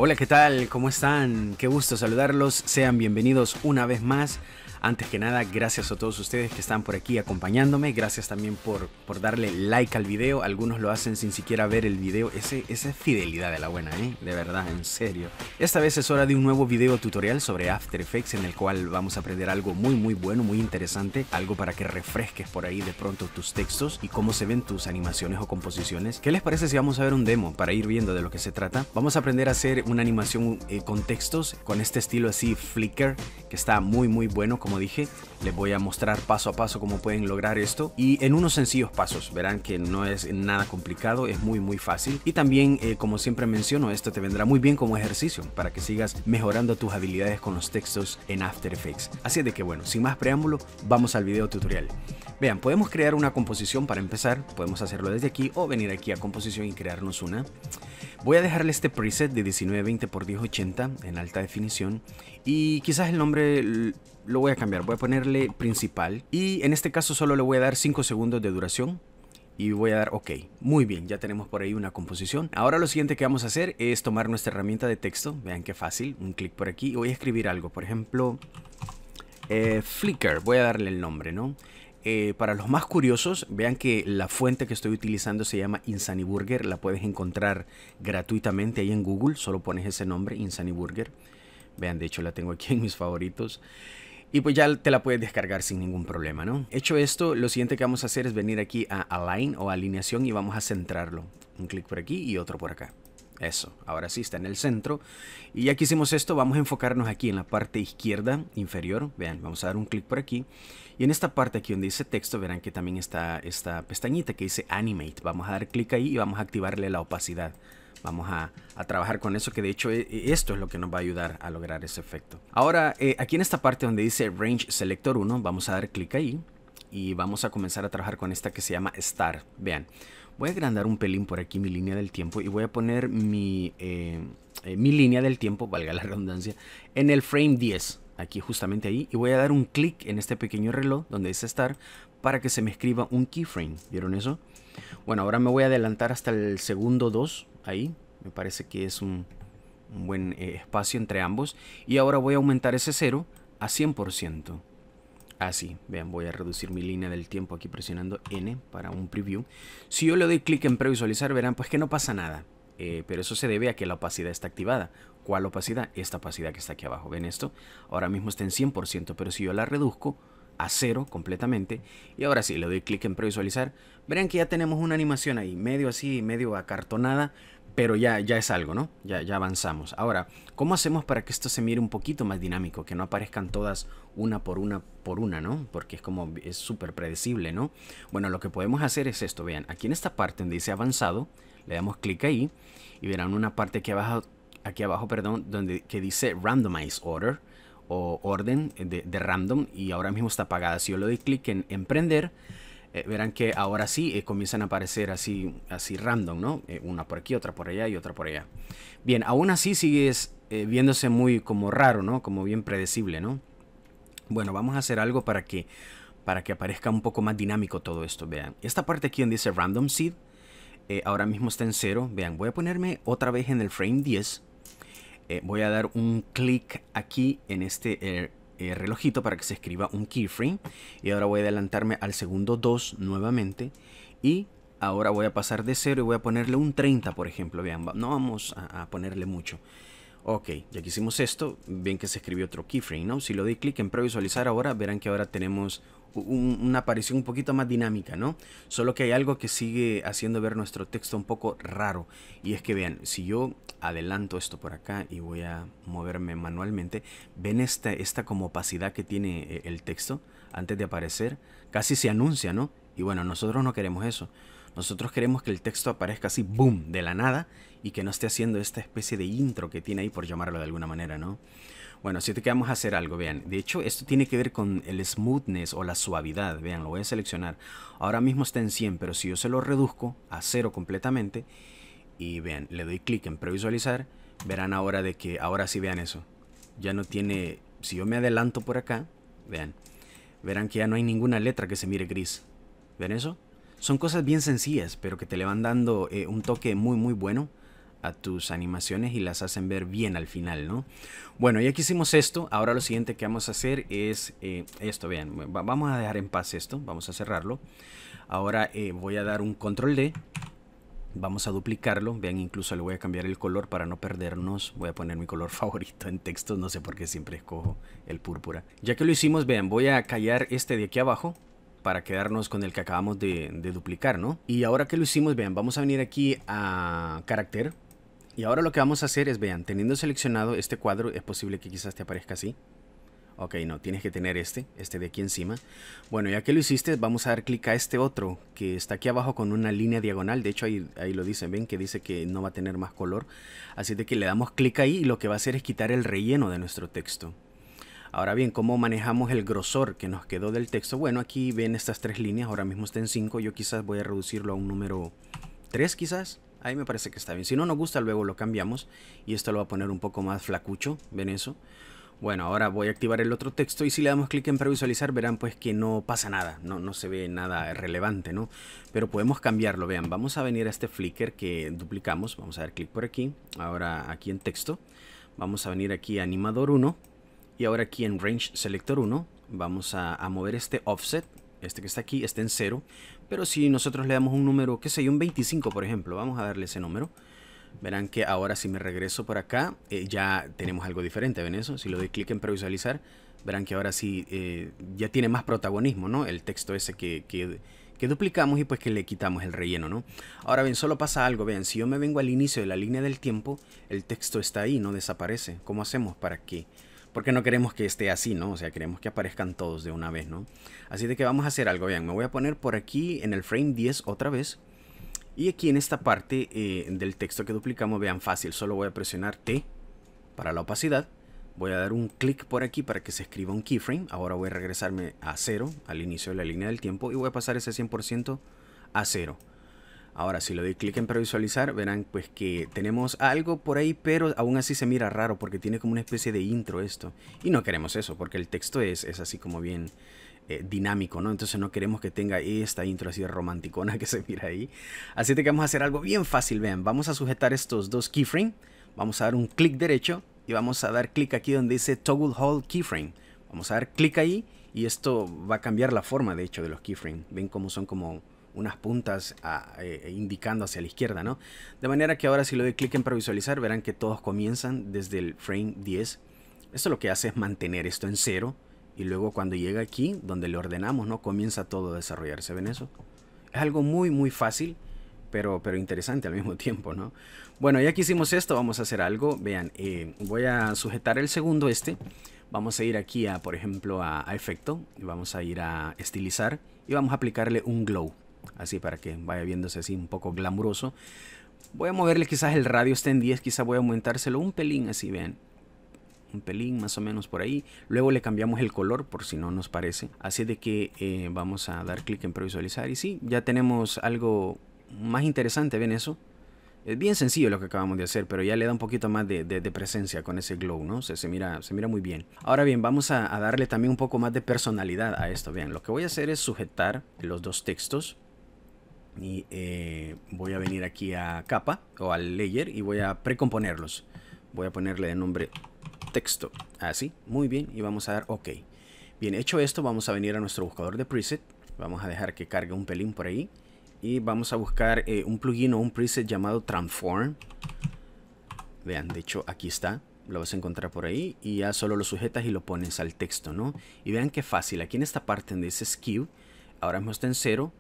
Hola, ¿qué tal? ¿Cómo están? Qué gusto saludarlos. Sean bienvenidos una vez más. Antes que nada, gracias a todos ustedes que están por aquí acompañándome. Gracias también por darle like al video. Algunos lo hacen sin siquiera ver el video. Esa es fidelidad de la buena, ¿eh? De verdad, en serio. Esta vez es hora de un nuevo video tutorial sobre After Effects, en el cual vamos a aprender algo muy bueno, muy interesante. Algo para que refresques por ahí de pronto tus textos y cómo se ven tus animaciones o composiciones. ¿Qué les parece si vamos a ver un demo para ir viendo de lo que se trata? Vamos a aprender a hacer una animación con textos, con este estilo así Flickr, que está muy bueno. Como dije, les voy a mostrar paso a paso cómo pueden lograr esto y en unos sencillos pasos. Verán que no es nada complicado, es muy fácil. Y también, como siempre menciono, esto te vendrá muy bien como ejercicio para que sigas mejorando tus habilidades con los textos en After Effects. Así de que bueno, sin más preámbulo, vamos al video tutorial. Vean, podemos crear una composición para empezar. Podemos hacerlo desde aquí o venir aquí a composición y crearnos una. Voy a dejarle este preset de 1920 x 1080 en alta definición y quizás el nombre lo voy a cambiar. Voy a ponerle principal y en este caso solo le voy a dar 5 segundos de duración y voy a dar OK. Muy bien, ya tenemos por ahí una composición. Ahora lo siguiente que vamos a hacer es tomar nuestra herramienta de texto. Vean qué fácil, un clic por aquí y voy a escribir algo. Por ejemplo, Flickr, voy a darle el nombre, ¿no? Para los más curiosos, vean que la fuente que estoy utilizando se llama Insaniburger. La puedes encontrar gratuitamente ahí en Google. Solo pones ese nombre, Insaniburger. Vean, de hecho la tengo aquí en mis favoritos. Y pues ya te la puedes descargar sin ningún problema, ¿no? Hecho esto, lo siguiente que vamos a hacer es venir aquí a Align o alineación y vamos a centrarlo. Un clic por aquí y otro por acá. Eso, ahora sí está en el centro. Y ya que hicimos esto, vamos a enfocarnos aquí en la parte izquierda inferior. Vean, vamos a dar un clic por aquí. Y en esta parte aquí donde dice texto, verán que también está esta pestañita que dice Animate. Vamos a dar clic ahí y vamos a activarle la opacidad. Vamos a trabajar con eso, que de hecho esto es lo que nos va a ayudar a lograr ese efecto. Ahora, aquí en esta parte donde dice Range Selector 1, vamos a dar clic ahí. Y vamos a comenzar a trabajar con esta que se llama Star. Vean, voy a agrandar un pelín por aquí mi línea del tiempo y voy a poner mi línea del tiempo, valga la redundancia, en el frame 10. Aquí justamente ahí, y voy a dar un clic en este pequeño reloj donde dice Start para que se me escriba un keyframe. ¿Vieron eso? Bueno, ahora me voy a adelantar hasta el segundo 2. Ahí, me parece que es un buen espacio entre ambos. Y ahora voy a aumentar ese 0 a 100%. Así, vean, voy a reducir mi línea del tiempo aquí presionando N para un preview. Si yo le doy clic en previsualizar, verán pues que no pasa nada. Pero eso se debe a que la opacidad está activada. ¿Cuál opacidad? Esta opacidad que está aquí abajo. ¿Ven esto? Ahora mismo está en 100%, pero si yo la reduzco a 0 completamente, y ahora sí le doy clic en previsualizar, verán que ya tenemos una animación ahí, medio así, medio acartonada, pero ya es algo, ¿no? Ya avanzamos. Ahora, ¿cómo hacemos para que esto se mire un poquito más dinámico? Que no aparezcan todas una por una, ¿no? Porque es súper predecible, ¿no? Bueno, lo que podemos hacer es esto. Vean, aquí en esta parte donde dice avanzado, le damos clic ahí y verán una parte aquí abajo, perdón, que dice Randomize Order o orden de random, y ahora mismo está apagada. Si yo le doy clic en prender, verán que ahora sí comienzan a aparecer así random, ¿no? Una por aquí, otra por allá y otra por allá. Bien, aún así sigues viéndose muy como raro, ¿no? Como bien predecible, ¿no? Bueno, vamos a hacer algo para que aparezca un poco más dinámico todo esto. Vean, esta parte aquí donde dice Random Seed, ahora mismo está en 0. Vean, voy a ponerme otra vez en el frame 10. Voy a dar un clic aquí en este relojito para que se escriba un keyframe. Y ahora voy a adelantarme al segundo 2 nuevamente. Y ahora voy a pasar de 0 y voy a ponerle un 30, por ejemplo. Vean, no vamos a ponerle mucho. Ok, ya que hicimos esto, ven que se escribió otro keyframe, ¿no? Si lo doy clic en previsualizar ahora, verán que ahora tenemos una aparición un poquito más dinámica, ¿no? Solo que hay algo que sigue haciendo ver nuestro texto un poco raro. Y es que vean, si yo adelanto esto por acá y voy a moverme manualmente, ven esta como opacidad que tiene el texto antes de aparecer. Casi se anuncia, ¿no? Y bueno, nosotros no queremos eso. Nosotros queremos que el texto aparezca así, boom, de la nada, y que no esté haciendo esta especie de intro que tiene ahí, por llamarlo de alguna manera, ¿no? Bueno, así que vamos a hacer algo, vean. De hecho, esto tiene que ver con el smoothness o la suavidad. Vean, lo voy a seleccionar. Ahora mismo está en 100, pero si yo se lo reduzco a 0 completamente, y vean, le doy clic en previsualizar, verán ahora de que, ahora sí vean eso. Ya no tiene, si yo me adelanto por acá, vean, verán que ya no hay ninguna letra que se mire gris. ¿Ven eso? Son cosas bien sencillas, pero que te le van dando un toque muy bueno a tus animaciones y las hacen ver bien al final, ¿no? Bueno, ya que hicimos esto, ahora lo siguiente que vamos a hacer es esto, vean, vamos a dejar en paz esto, vamos a cerrarlo. Ahora voy a dar un control D, vamos a duplicarlo, vean, incluso le voy a cambiar el color para no perdernos, voy a poner mi color favorito en texto, no sé por qué siempre escojo el púrpura. Ya que lo hicimos, vean, voy a callar este de aquí abajo, para quedarnos con el que acabamos de duplicar, ¿no? Y ahora que lo hicimos, vean, vamos a venir aquí a carácter. Y ahora lo que vamos a hacer es, vean, teniendo seleccionado este cuadro, es posible que quizás te aparezca así. Ok, no, tienes que tener este de aquí encima. Bueno, ya que lo hiciste, vamos a dar clic a este otro que está aquí abajo con una línea diagonal. De hecho, ahí lo dicen, ven que dice que no va a tener más color. Así de que le damos clic ahí y lo que va a hacer es quitar el relleno de nuestro texto. Ahora bien, ¿cómo manejamos el grosor que nos quedó del texto? Bueno, aquí ven estas 3 líneas, ahora mismo está en 5, yo quizás voy a reducirlo a un número 3 quizás. Ahí me parece que está bien. Si no nos gusta, luego lo cambiamos y esto lo va a poner un poco más flacucho, ¿ven eso? Bueno, ahora voy a activar el otro texto y si le damos clic en previsualizar verán pues que no pasa nada, no se ve nada relevante, ¿no? Pero podemos cambiarlo, vean, vamos a venir a este flicker que duplicamos, vamos a dar clic por aquí, ahora aquí en texto, vamos a venir aquí a animador 1. Y ahora aquí en Range Selector 1 vamos a mover este offset, este que está aquí, está en 0. Pero si nosotros le damos un número, qué sé yo, un 25 por ejemplo, vamos a darle ese número. Verán que ahora si me regreso por acá, ya tenemos algo diferente, ¿ven eso? Si le doy clic en previsualizar, verán que ahora sí ya tiene más protagonismo, ¿no? El texto ese que duplicamos y pues que le quitamos el relleno, ¿no? Ahora bien, solo pasa algo, vean, si yo me vengo al inicio de la línea del tiempo, el texto está ahí, no desaparece. ¿Cómo hacemos para que...? Porque no queremos que esté así, ¿no? O sea, queremos que aparezcan todos de una vez, ¿no? Así de que vamos a hacer algo, vean, me voy a poner por aquí en el frame 10 otra vez. Y aquí en esta parte del texto que duplicamos, vean, fácil, solo voy a presionar T para la opacidad. Voy a dar un clic por aquí para que se escriba un keyframe. Ahora voy a regresarme a 0, al inicio de la línea del tiempo, y voy a pasar ese 100% a 0. Ahora, si le doy clic en previsualizar, verán pues que tenemos algo por ahí, pero aún así se mira raro porque tiene como una especie de intro esto. Y no queremos eso, porque el texto es así como bien dinámico, ¿no? Entonces no queremos que tenga esta intro así romanticona que se mira ahí. Así que vamos a hacer algo bien fácil, vean. Vamos a sujetar estos dos keyframes, vamos a dar un clic derecho y vamos a dar clic aquí donde dice Toggle Hold Keyframe. Vamos a dar clic ahí y esto va a cambiar la forma, de hecho, de los keyframes. Ven cómo son como unas puntas indicando hacia la izquierda, ¿no? De manera que ahora si le doy clic en previsualizar, verán que todos comienzan desde el frame 10. Esto lo que hace es mantener esto en 0 y luego cuando llega aquí, donde le ordenamos, ¿no? Comienza todo a desarrollarse, ¿ven eso? Es algo muy muy fácil, pero interesante al mismo tiempo, ¿no? Bueno, ya que hicimos esto, vamos a hacer algo. Vean, voy a sujetar el segundo vamos a ir aquí a, por ejemplo, a efecto, y vamos a ir a estilizar y vamos a aplicarle un glow. Así para que vaya viéndose así un poco glamuroso. Voy a moverle quizás el radio esté en 10. Quizás voy a aumentárselo un pelín así, vean. Un pelín más o menos por ahí. Luego le cambiamos el color por si no nos parece. Así de que vamos a dar clic en previsualizar. Y sí, ya tenemos algo más interesante, ¿ven eso? Es bien sencillo lo que acabamos de hacer, pero ya le da un poquito más de presencia con ese glow, ¿no? Se mira muy bien. Ahora bien, vamos a darle también un poco más de personalidad a esto. Vean, lo que voy a hacer es sujetar los dos textos. Y voy a venir aquí a capa o al layer y voy a precomponerlos. Voy a ponerle de nombre texto, así, muy bien, y vamos a dar OK. Bien, hecho esto, vamos a venir a nuestro buscador de preset. Vamos a dejar que cargue un pelín por ahí y vamos a buscar un plugin o un preset llamado Transform. Vean, de hecho aquí está, lo vas a encontrar por ahí y ya solo lo sujetas y lo pones al texto, ¿no? Y vean qué fácil, aquí en esta parte donde dice Skew, ahora mismo está en 0.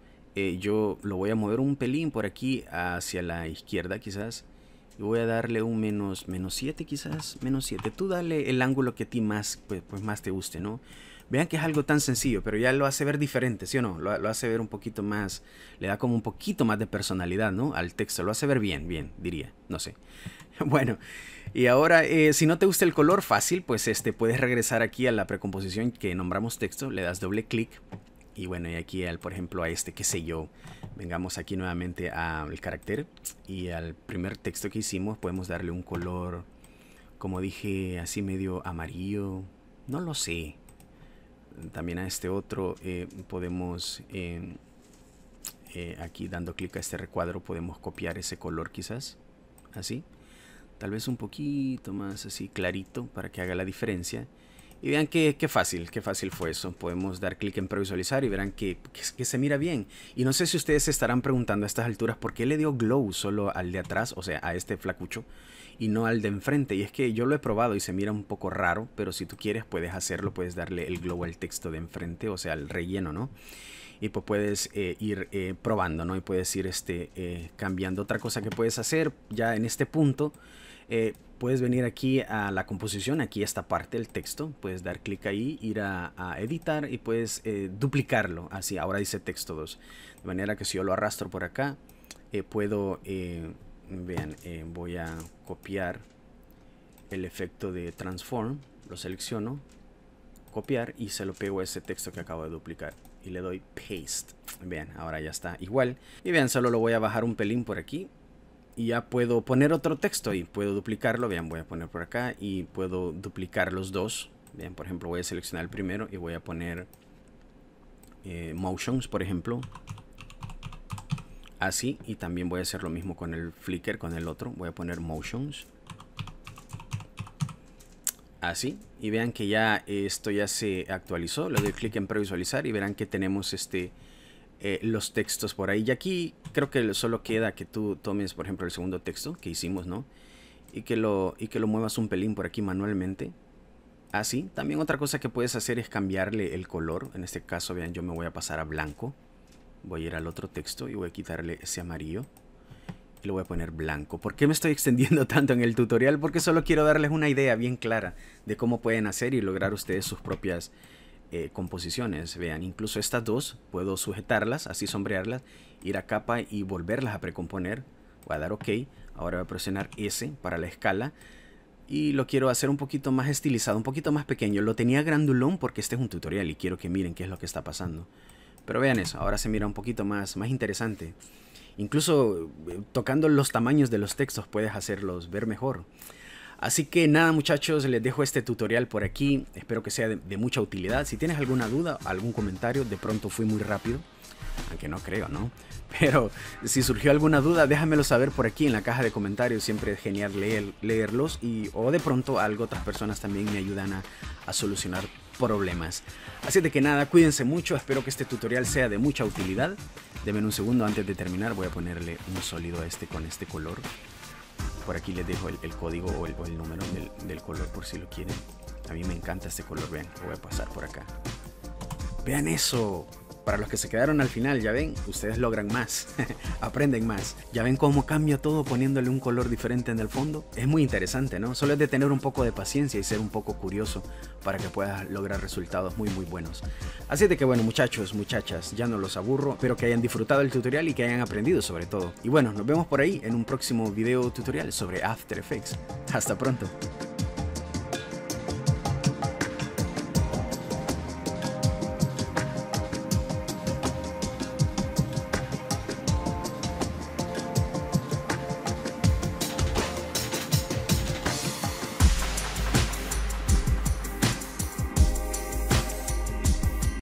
Yo lo voy a mover un pelín por aquí hacia la izquierda quizás. Y voy a darle un menos 7 quizás. Menos 7. Tú dale el ángulo que a ti más, pues más te guste, ¿no? Vean que es algo tan sencillo, pero ya lo hace ver diferente, ¿sí o no? Lo hace ver un poquito más, le da como un poquito más de personalidad, ¿no? Al texto, lo hace ver bien, diría, no sé. Bueno, y ahora, si no te gusta el color, fácil, pues puedes regresar aquí a la precomposición que nombramos texto, le das doble clic. Y bueno, y aquí, por ejemplo, a qué sé yo, vengamos aquí nuevamente al carácter y al primer texto que hicimos podemos darle un color, como dije, así medio amarillo, no lo sé. También a este otro podemos, aquí dando clic a este recuadro, podemos copiar ese color quizás. así. Tal vez un poquito más así clarito para que haga la diferencia. Y vean qué fácil fue eso. Podemos dar clic en previsualizar y verán que se mira bien. Y no sé si ustedes se estarán preguntando a estas alturas por qué le dio glow solo al de atrás, o sea, a este flacucho, y no al de enfrente. Y es que yo lo he probado y se mira un poco raro, pero si tú quieres puedes hacerlo, puedes darle el glow al texto de enfrente, o sea, al relleno, ¿no? Y pues puedes ir probando, ¿no? Y puedes ir cambiando. Otra cosa que puedes hacer ya en este punto, puedes venir aquí a la composición, aquí esta parte del texto, puedes dar clic ahí, ir a editar y puedes duplicarlo, así, ahora dice texto 2, de manera que si yo lo arrastro por acá, puedo, vean, voy a copiar el efecto de transform, lo selecciono, copiar y se lo pego a ese texto que acabo de duplicar y le doy paste. Vean, ahora ya está igual. Y vean, solo lo voy a bajar un pelín por aquí y ya puedo poner otro texto y puedo duplicarlo. Vean, voy a poner por acá y puedo duplicar los dos. Vean, por ejemplo, voy a seleccionar el primero y voy a poner motions, por ejemplo, así. Y también voy a hacer lo mismo con el Flickr, con el otro. Voy a poner motions, así, y vean que ya esto ya se actualizó. Le doy clic en previsualizar y verán que tenemos los textos por ahí. Y aquí creo que solo queda que tú tomes, por ejemplo, el segundo texto que hicimos, ¿no? Y que lo muevas un pelín por aquí manualmente. Así. También otra cosa que puedes hacer es cambiarle el color. En este caso, vean, yo me voy a pasar a blanco. Voy a ir al otro texto y voy a quitarle ese amarillo. Y lo voy a poner blanco. ¿Por qué me estoy extendiendo tanto en el tutorial? Porque solo quiero darles una idea bien clara de cómo pueden hacer y lograr ustedes sus propias composiciones. Vean, incluso estas dos puedo sujetarlas, así sombrearlas, ir a capa y volverlas a precomponer. Voy a dar OK. Ahora voy a presionar S para la escala. Y lo quiero hacer un poquito más estilizado, un poquito más pequeño. Lo tenía grandulón porque este es un tutorial y quiero que miren qué es lo que está pasando. Pero vean eso, ahora se mira un poquito más interesante. Incluso tocando los tamaños de los textos puedes hacerlos ver mejor. Así que nada, muchachos, les dejo este tutorial por aquí. Espero que sea de mucha utilidad. Si tienes alguna duda, algún comentario, de pronto fui muy rápido. Aunque no creo, ¿no? Pero si surgió alguna duda, déjamelo saber por aquí en la caja de comentarios. Siempre es genial leerlos. O de pronto algo otras personas también me ayudan a solucionar problemas. Así de que nada, cuídense mucho. Espero que este tutorial sea de mucha utilidad. Denme un segundo antes de terminar. Voy a ponerle un sólido a con este color. Por aquí les dejo el código o el número del color por si lo quieren. A mí me encanta este color. Vean, lo voy a pasar por acá. Vean eso. Para los que se quedaron al final, ya ven, ustedes logran más, aprenden más. Ya ven cómo cambia todo poniéndole un color diferente en el fondo. Es muy interesante, ¿no? Solo es de tener un poco de paciencia y ser un poco curioso para que puedas lograr resultados muy buenos. Así de que bueno, muchachos, muchachas, ya no los aburro. Espero que hayan disfrutado el tutorial y que hayan aprendido sobre todo. Y bueno, nos vemos por ahí en un próximo video tutorial sobre After Effects. Hasta pronto.